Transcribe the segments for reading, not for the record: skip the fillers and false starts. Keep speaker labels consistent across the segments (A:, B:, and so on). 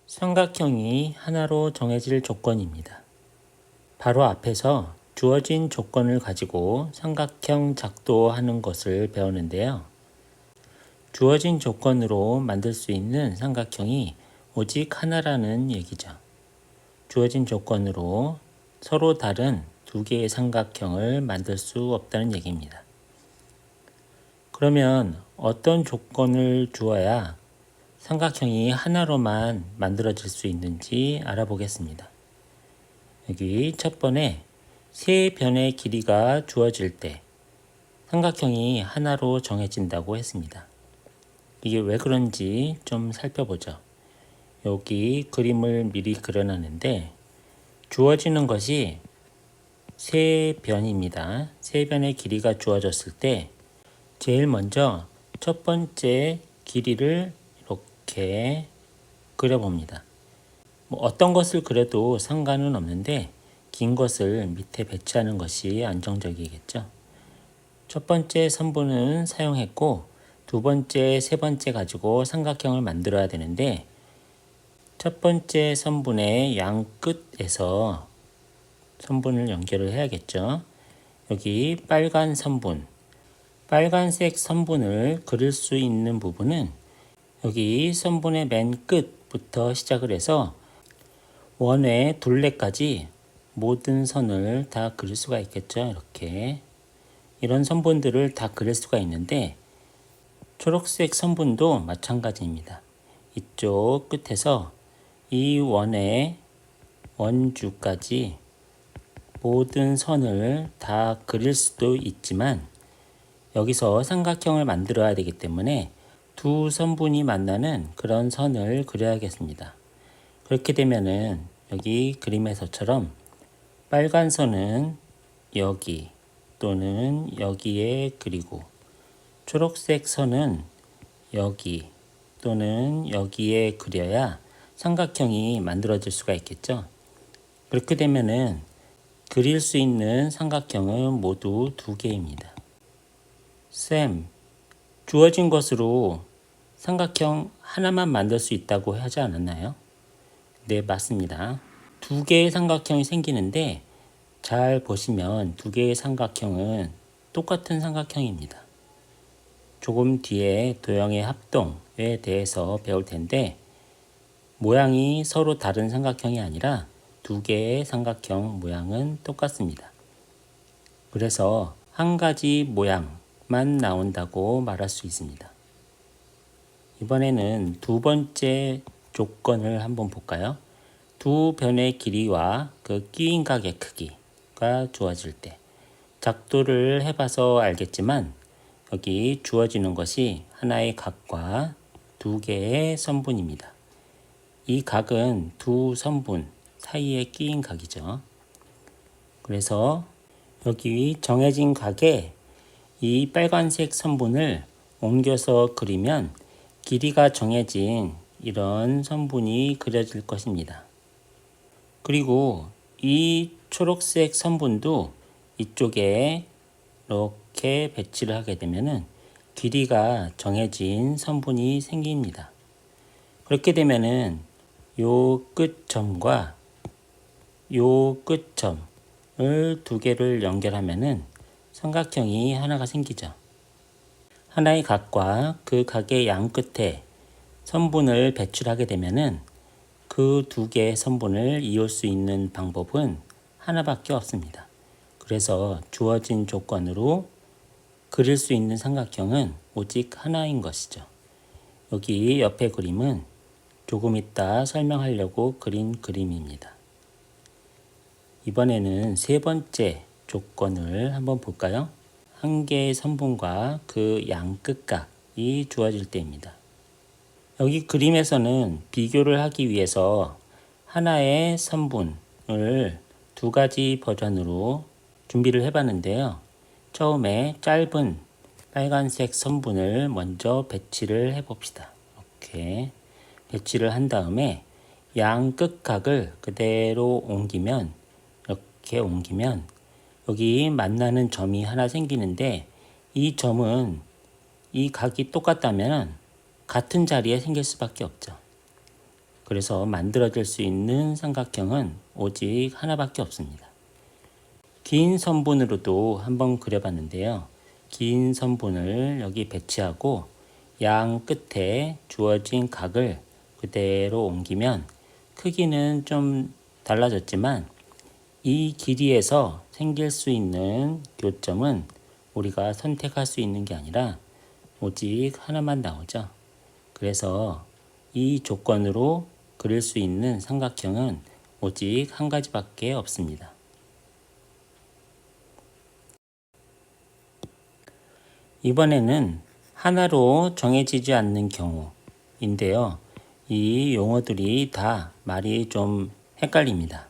A: 삼각형이 하나로 정해질 조건입니다. 바로 앞에서 주어진 조건을 가지고 삼각형 작도하는 것을 배우는데요. 주어진 조건으로 만들 수 있는 삼각형이 오직 하나라는 얘기죠. 주어진 조건으로 서로 다른 두 개의 삼각형을 만들 수 없다는 얘기입니다. 그러면 어떤 조건을 주어야 삼각형이 하나로만 만들어질 수 있는지 알아보겠습니다. 여기 첫 번에 세 변의 길이가 주어질 때 삼각형이 하나로 정해진다고 했습니다. 이게 왜 그런지 좀 살펴보죠. 여기 그림을 미리 그려놨는데 주어지는 것이 세 변입니다. 세 변의 길이가 주어졌을 때 제일 먼저 첫 번째 길이를 이렇게 그려봅니다. 어떤 것을 그려도 상관은 없는데 긴 것을 밑에 배치하는 것이 안정적이겠죠. 첫 번째 선분은 사용했고 두 번째, 세 번째 가지고 삼각형을 만들어야 되는데 첫 번째 선분의 양 끝에서 선분을 연결을 해야겠죠. 여기 빨간 선분, 빨간색 선분을 그릴 수 있는 부분은 여기 선분의 맨 끝부터 시작을 해서 원의 둘레까지 모든 선을 다 그릴 수가 있겠죠. 이렇게 이런 선분들을 다 그릴 수가 있는데 초록색 선분도 마찬가지입니다. 이쪽 끝에서 이 원의 원주까지 모든 선을 다 그릴 수도 있지만 여기서 삼각형을 만들어야 되기 때문에 두 선분이 만나는 그런 선을 그려야겠습니다. 그렇게 되면은 여기 그림에서처럼 빨간 선은 여기 또는 여기에 그리고 초록색 선은 여기 또는 여기에 그려야 삼각형이 만들어질 수가 있겠죠. 그렇게 되면은 그릴 수 있는 삼각형은 모두 두 개입니다. 쌤, 주어진 것으로 삼각형 하나만 만들 수 있다고 하지 않았나요? 네, 맞습니다. 두 개의 삼각형이 생기는데 잘 보시면 두 개의 삼각형은 똑같은 삼각형입니다. 조금 뒤에 도형의 합동에 대해서 배울 텐데 모양이 서로 다른 삼각형이 아니라 두 개의 삼각형 모양은 똑같습니다. 그래서 한 가지 모양만 나온다고 말할 수 있습니다. 이번에는 두 번째 조건을 한번 볼까요? 두 변의 길이와 그 끼인 각의 크기가 주어질 때 작도를 해봐서 알겠지만 여기 주어지는 것이 하나의 각과 두 개의 선분입니다. 이 각은 두 선분 사이에 끼인 각이죠. 그래서 여기 정해진 각에 이 빨간색 선분을 옮겨서 그리면 길이가 정해진 이런 선분이 그려질 것입니다. 그리고 이 초록색 선분도 이쪽에 이렇게 배치를 하게 되면은 길이가 정해진 선분이 생깁니다. 그렇게 되면은 요 끝점과 요 끝점을 두 개를 연결하면은 삼각형이 하나가 생기죠. 하나의 각과 그 각의 양 끝에 선분을 배출하게 되면은 그 두 개의 선분을 이을 수 있는 방법은 하나밖에 없습니다. 그래서 주어진 조건으로 그릴 수 있는 삼각형은 오직 하나인 것이죠. 여기 옆에 그림은 조금 이따 설명하려고 그린 그림입니다. 이번에는 세 번째 조건을 한번 볼까요? 한 개의 선분과 그 양 끝각이 주어질 때입니다. 여기 그림에서는 비교를 하기 위해서 하나의 선분을 두 가지 버전으로 준비를 해봤는데요. 처음에 짧은 빨간색 선분을 먼저 배치를 해봅시다. 이렇게 배치를 한 다음에 양 끝각을 그대로 옮기면 이렇게 옮기면 여기 만나는 점이 하나 생기는데 이 점은 이 각이 똑같다면 같은 자리에 생길 수밖에 없죠. 그래서 만들어질 수 있는 삼각형은 오직 하나밖에 없습니다. 긴 선분으로도 한번 그려봤는데요. 긴 선분을 여기 배치하고 양 끝에 주어진 각을 그대로 옮기면 크기는 좀 달라졌지만 이 길이에서 생길 수 있는 교점은 우리가 선택할 수 있는 게 아니라 오직 하나만 나오죠. 그래서 이 조건으로 그릴 수 있는 삼각형은 오직 한 가지밖에 없습니다. 이번에는 하나로 정해지지 않는 경우인데요. 이 용어들이 다 말이 좀 헷갈립니다.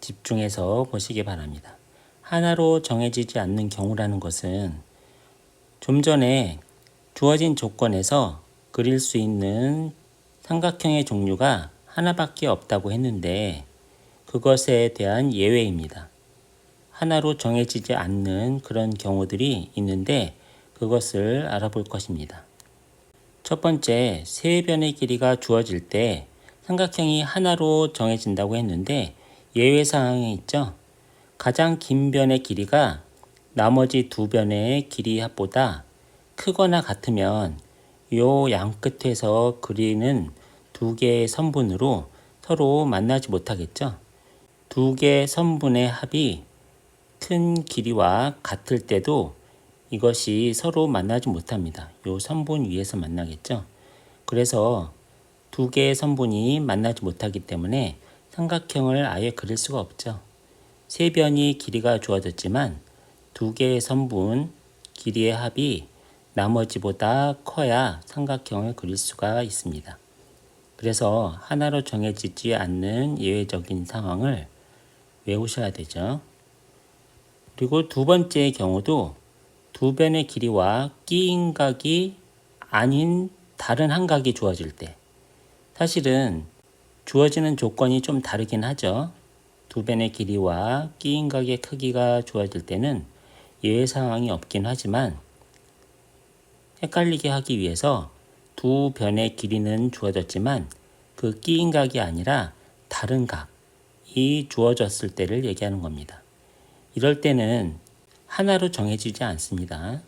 A: 집중해서 보시기 바랍니다. 하나로 정해지지 않는 경우라는 것은 좀 전에 주어진 조건에서 그릴 수 있는 삼각형의 종류가 하나밖에 없다고 했는데 그것에 대한 예외입니다. 하나로 정해지지 않는 그런 경우들이 있는데 그것을 알아볼 것입니다. 첫 번째, 세 변의 길이가 주어질 때 삼각형이 하나로 정해진다고 했는데 예외 사항이 있죠. 가장 긴 변의 길이가 나머지 두 변의 길이 합보다 크거나 같으면 요 양 끝에서 그리는 두 개의 선분으로 서로 만나지 못하겠죠. 두 개의 선분의 합이 큰 길이와 같을 때도 이것이 서로 만나지 못합니다. 요 선분 위에서 만나겠죠. 그래서 두 개의 선분이 만나지 못하기 때문에 삼각형을 아예 그릴 수가 없죠. 세 변이 길이가 주어졌지만 두 개의 선분 길이의 합이 나머지보다 커야 삼각형을 그릴 수가 있습니다. 그래서 하나로 정해지지 않는 예외적인 상황을 외우셔야 되죠. 그리고 두 번째의 경우도 두 변의 길이와 끼인 각이 아닌 다른 한 각이 주어질 때 사실은 주어지는 조건이 좀 다르긴 하죠. 두 변의 길이와 끼인 각의 크기가 주어질 때는 예외 상황이 없긴 하지만 헷갈리게 하기 위해서 두 변의 길이는 주어졌지만 그 끼인 각이 아니라 다른 각이 주어졌을 때를 얘기하는 겁니다. 이럴 때는 하나로 정해지지 않습니다.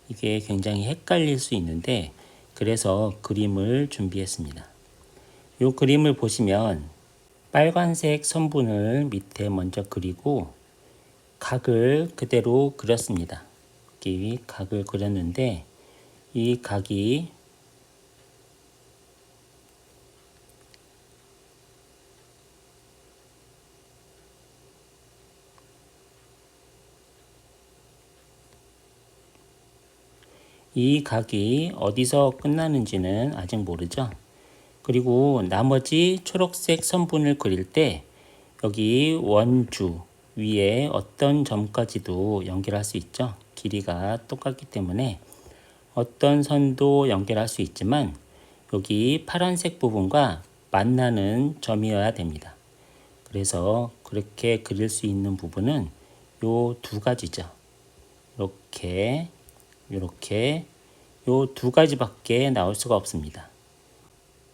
A: 이게 굉장히 헷갈릴 수 있는데 그래서 그림을 준비했습니다. 이 그림을 보시면 빨간색 선분을 밑에 먼저 그리고 각을 그대로 그렸습니다. 여기 각을 그렸는데 이 각이 어디서 끝나는지는 아직 모르죠. 그리고 나머지 초록색 선분을 그릴 때 여기 원주 위에 어떤 점까지도 연결할 수 있죠. 길이가 똑같기 때문에 어떤 선도 연결할 수 있지만 여기 파란색 부분과 만나는 점이어야 됩니다. 그래서 그렇게 그릴 수 있는 부분은 요 두 가지죠. 이렇게 요 두 가지밖에 나올 수가 없습니다.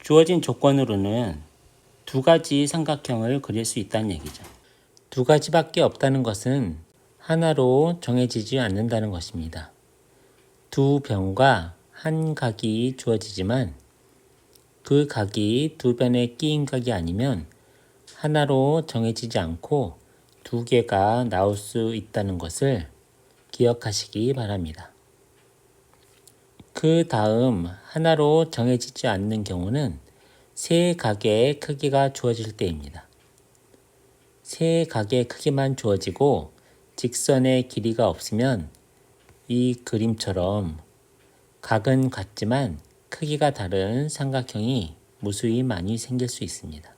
A: 주어진 조건으로는 두 가지 삼각형을 그릴 수 있다는 얘기죠. 두 가지밖에 없다는 것은 하나로 정해지지 않는다는 것입니다. 두 변과 한 각이 주어지지만 그 각이 두 변에 끼인 각이 아니면 하나로 정해지지 않고 두 개가 나올 수 있다는 것을 기억하시기 바랍니다. 그 다음 하나로 정해지지 않는 경우는 세 각의 크기가 주어질 때입니다. 세 각의 크기만 주어지고 직선의 길이가 없으면 이 그림처럼 각은 같지만 크기가 다른 삼각형이 무수히 많이 생길 수 있습니다.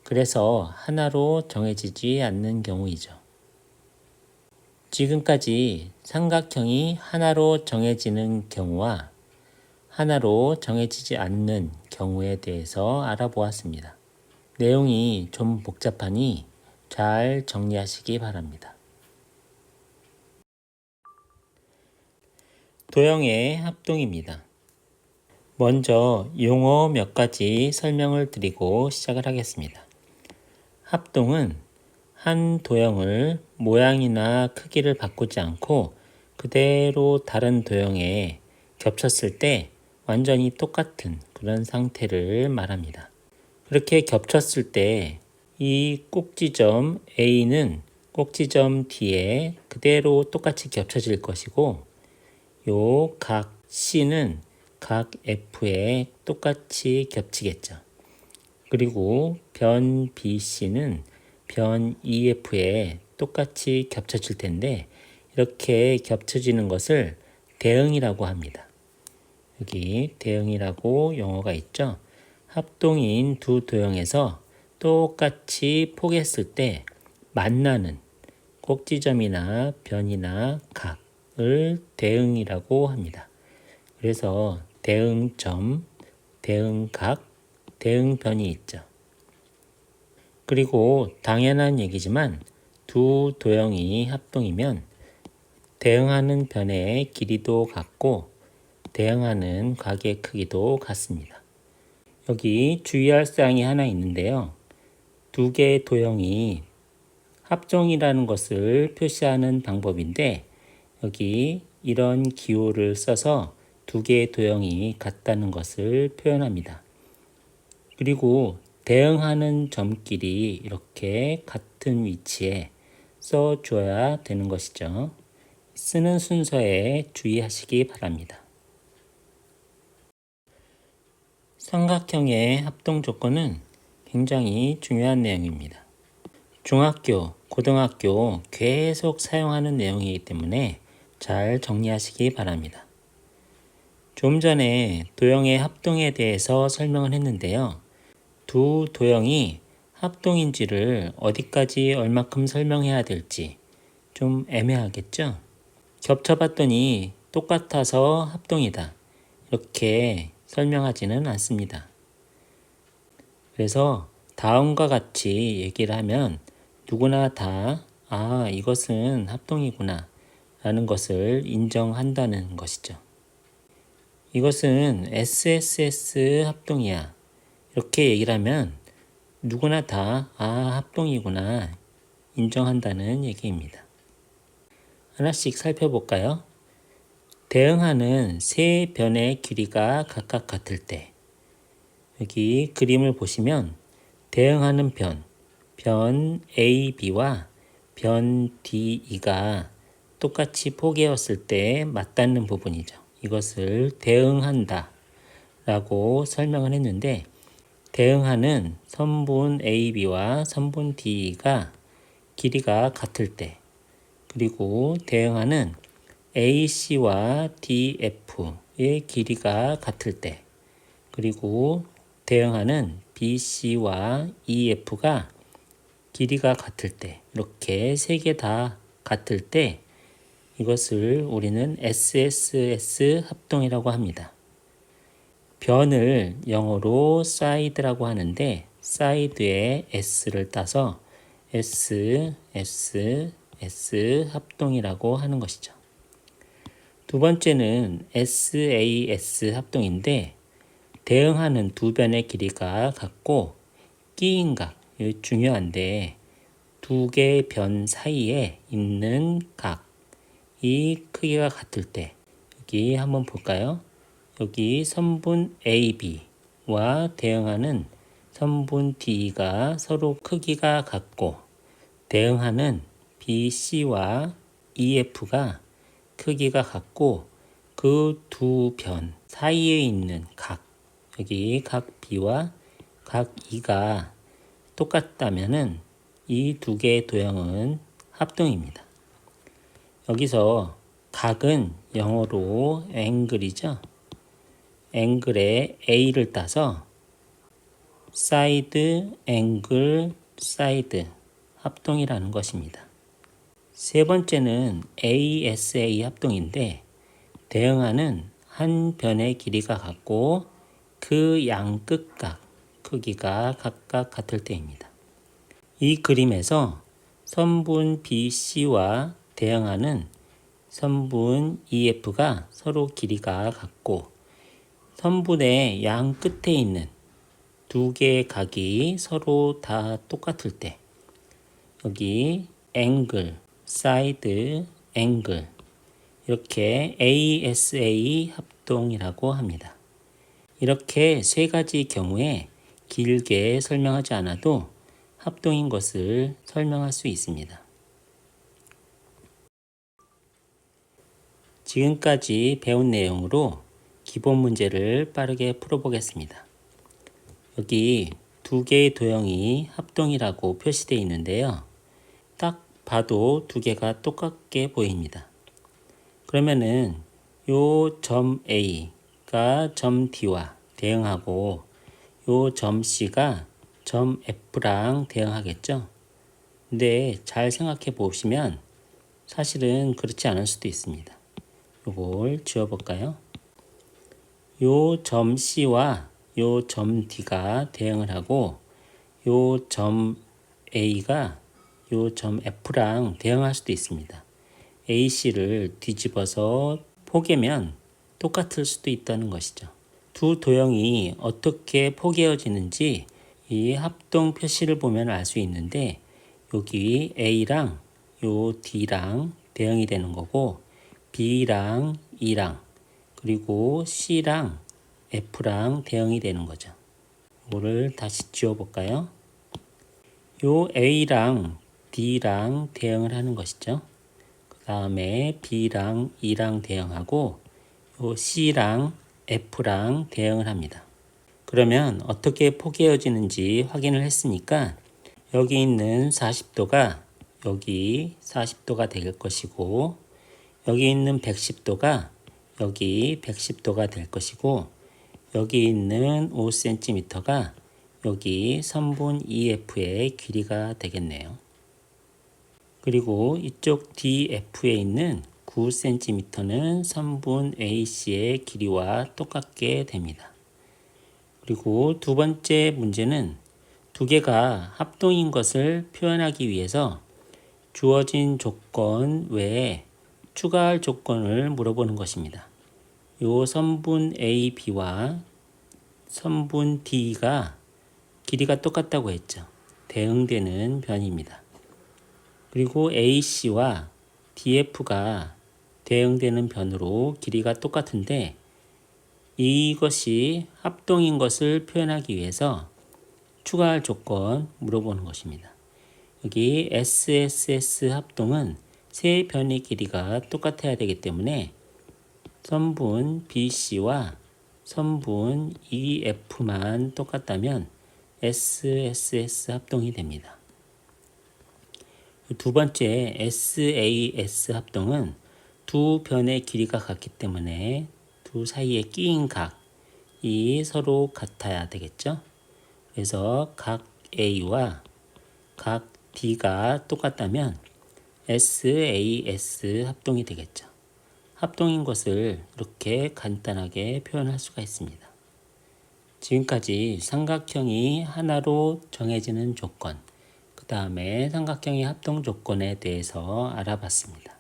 A: 그래서 하나로 정해지지 않는 경우이죠. 지금까지 삼각형이 하나로 정해지는 경우와 하나로 정해지지 않는 경우에 대해서 알아보았습니다. 내용이 좀 복잡하니 잘 정리하시기 바랍니다. 도형의 합동입니다. 먼저 용어 몇 가지 설명을 드리고 시작을 하겠습니다. 합동은 한 도형을 모양이나 크기를 바꾸지 않고 그대로 다른 도형에 겹쳤을 때 완전히 똑같은 그런 상태를 말합니다. 그렇게 겹쳤을 때 이 꼭지점 A는 꼭지점 D에 그대로 똑같이 겹쳐질 것이고 요 각 C는 각 F에 똑같이 겹치겠죠. 그리고 변 BC는 변 EF에 똑같이 겹쳐질 텐데 이렇게 겹쳐지는 것을 대응이라고 합니다. 여기 대응이라고 용어가 있죠. 합동인 두 도형에서 똑같이 포개했을 때 만나는 꼭지점이나 변이나 각을 대응이라고 합니다. 그래서 대응점, 대응각, 대응변이 있죠. 그리고 당연한 얘기지만 두 도형이 합동이면 대응하는 변의 길이도 같고 대응하는 각의 크기도 같습니다. 여기 주의할 사항이 하나 있는데요. 두 개의 도형이 합종이라는 것을 표시하는 방법인데 여기 이런 기호를 써서 두 개의 도형이 같다는 것을 표현합니다. 그리고 대응하는 점끼리 이렇게 같은 위치에 써줘야 되는 것이죠. 쓰는 순서에 주의하시기 바랍니다. 삼각형의 합동 조건은 굉장히 중요한 내용입니다. 중학교, 고등학교 계속 사용하는 내용이기 때문에 잘 정리하시기 바랍니다. 좀 전에 도형의 합동에 대해서 설명을 했는데요. 두 도형이 합동인지를 어디까지 얼마큼 설명해야 될지 좀 애매하겠죠? 겹쳐봤더니 똑같아서 합동이다. 이렇게 설명하지는 않습니다. 그래서 다음과 같이 얘기를 하면 누구나 다 이것은 합동이구나 라는 것을 인정한다는 것이죠. 이것은 SSS 합동이야. 이렇게 얘기를 하면 누구나 다 합동이구나 인정한다는 얘기입니다. 하나씩 살펴볼까요? 대응하는 세 변의 길이가 각각 같을 때 여기 그림을 보시면 대응하는 변 AB와 변 DE가 똑같이 포개었을 때 맞닿는 부분이죠. 이것을 대응한다 라고 설명을 했는데 대응하는 선분 AB와 선분 DE가 길이가 같을 때 그리고 대응하는 AC와 DF의 길이가 같을 때 그리고 대응하는 BC와 EF가 길이가 같을 때 이렇게 세 개 다 같을 때 이것을 우리는 SSS 합동이라고 합니다. 변을 영어로 side라고 하는데 side에 S를 따서 SSS 합동이라고 하는 것이죠. 두 번째는 SAS 합동인데 대응하는 두 변의 길이가 같고 끼인 각, 중요한데 두 개의 변 사이에 있는 각이 크기가 같을 때 여기 한번 볼까요? 여기 선분 AB와 대응하는 선분 D가 서로 크기가 같고 대응하는 BC와 EF가 크기가 같고 그 두 변 사이에 있는 각 여기 각 B와 각 E가 똑같다면은 이 두 개의 도형은 합동입니다. 여기서 각은 영어로 앵글이죠. 앵글에 A를 따서 사이드, 앵글, 사이드 합동이라는 것입니다. 세 번째는 ASA 합동인데 대응하는 한 변의 길이가 같고 그 양 끝각 크기가 각각 같을 때입니다. 이 그림에서 선분 BC와 대응하는 선분 EF가 서로 길이가 같고 선분의 양 끝에 있는 두 개의 각이 서로 다 똑같을 때 여기 앵글, 사이드, 앵글 이렇게 ASA 합동이라고 합니다. 이렇게 세 가지 경우에 길게 설명하지 않아도 합동인 것을 설명할 수 있습니다. 지금까지 배운 내용으로 기본 문제를 빠르게 풀어보겠습니다. 여기 두 개의 도형이 합동이라고 표시되어 있는데요. 딱 봐도 두 개가 똑같게 보입니다. 그러면은 요 점 A가 점 D와 대응하고 요 점 C가 점 F랑 대응하겠죠? 근데 잘 생각해 보시면 사실은 그렇지 않을 수도 있습니다. 요걸 지워볼까요? 요 점 C와 요 점 D가 대응을 하고 요 점 A가 요 점 F랑 대응할 수도 있습니다. AC를 뒤집어서 포개면 똑같을 수도 있다는 것이죠. 두 도형이 어떻게 포개어지는지 이 합동 표시를 보면 알 수 있는데 여기 A랑 요 D랑 대응이 되는 거고 B랑 E랑 그리고 C랑 F랑 대응이 되는 거죠. 이거를 다시 지워볼까요? 요 A랑 D랑 대응을 하는 것이죠. 그 다음에 B랑 E랑 대응하고 요 C랑 F랑 대응을 합니다. 그러면 어떻게 포개어지는지 확인을 했으니까 여기 있는 40도가 여기 40도가 될 것이고 여기 있는 110도가 여기 110도가 될 것이고 여기 있는 5cm가 여기 선분 EF의 길이가 되겠네요. 그리고 이쪽 DF에 있는 9cm는 선분 AC의 길이와 똑같게 됩니다. 그리고 두 번째 문제는 두 개가 합동인 것을 표현하기 위해서 주어진 조건 외에 추가할 조건을 물어보는 것입니다. 요 선분 AB와 선분 D가 길이가 똑같다고 했죠. 대응되는 변입니다. 그리고 AC와 DF가 대응되는 변으로 길이가 똑같은데 이것이 합동인 것을 표현하기 위해서 추가할 조건 물어보는 것입니다. 여기 SSS 합동은 세 변의 길이가 똑같아야 되기 때문에 선분 BC와 선분 EF만 똑같다면 SSS 합동이 됩니다. 두 번째 SAS 합동은 두 변의 길이가 같기 때문에 두 사이에 끼인 각이 서로 같아야 되겠죠. 그래서 각 A와 각 D가 똑같다면 SAS 합동이 되겠죠. 합동인 것을 이렇게 간단하게 표현할 수가 있습니다. 지금까지 삼각형이 하나로 정해지는 조건, 그 다음에 삼각형의 합동 조건에 대해서 알아봤습니다.